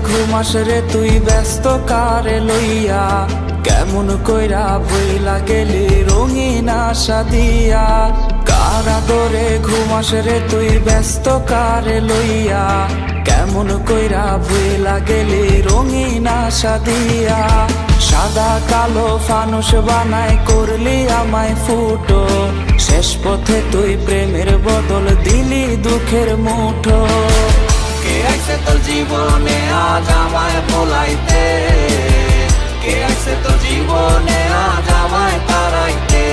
ঘুমাস রে তুই ব্যস্ত কারে লইয়া, কেমন কইরা ভইলা গেলি রঙিন আশা দিয়া। কার আদরে ঘুমাস রে তুই ব্যস্ত কারে লইয়া, কেমন কইরা ভইলা গেলি রঙিন আশা দিয়া। সাদা কালো ফানুস বানাই করলি আমায় ফুটো, শেষ পথে তুই প্রেমের বদল দিলি দুঃখের মুঠো। কে আইছে তোর জীবনে আজ আমায় ভোলাইতে, কে আইছে তোর জীবনে আজ আমায় তাড়াইতে,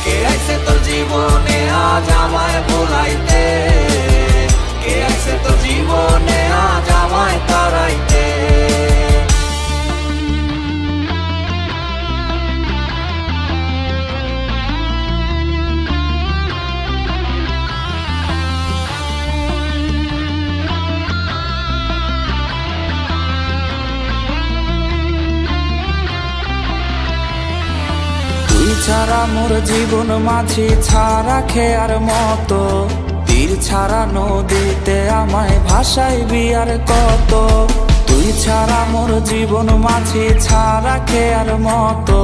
কে আইছে তোর জীবনে আজ আমায় ভোলাইতে, কে আইছে তোর জীবনে আজ আমায় তাড়াইতে। ছাড়া মোর জীবন মাঝি ছাড়া খেয়ার মতো, তীর ছাড়া নদীতে আমায় ভাসাইবি আর কত। তুই ছাড়া মোর জীবন মাঝি ছাড়া খেয়ার মতো,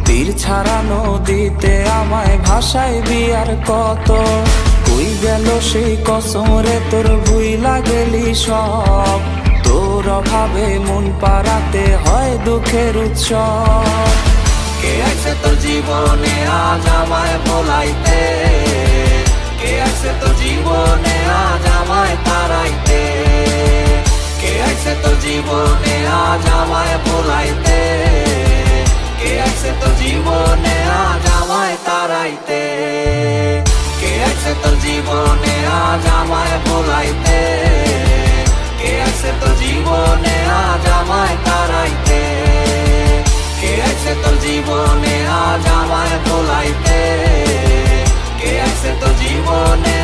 তীর ছাড়া নদীতে আমায় ভাসাইবি আর কত। তুই গেল সেই কসম রে তোর ভুইলা গেলি সব, তোর অভাবে মন পাড়াতে হয় দুঃখের উৎসব। কে আইছে তোর জীবনে আজ আমায় ভোলাইতে, কে আইছে তোর জীবনে আজ আমায় তাড়াইতে, কে আইছে তোর জীবনে আজ আমায় ভোলাইতে, কে আইছে তোর জীবনে আজ আমায় তাড়াইতে, কে আইছে তোর জীবনে আজ আমায় ভোলাইতে, কে আইছে তোর জীবনে আজ আমায় তাড়াইতে, কে আইছে তোর জীবনে আজ আমায় ভোলাইতে, কে আইছে তোর জীবনে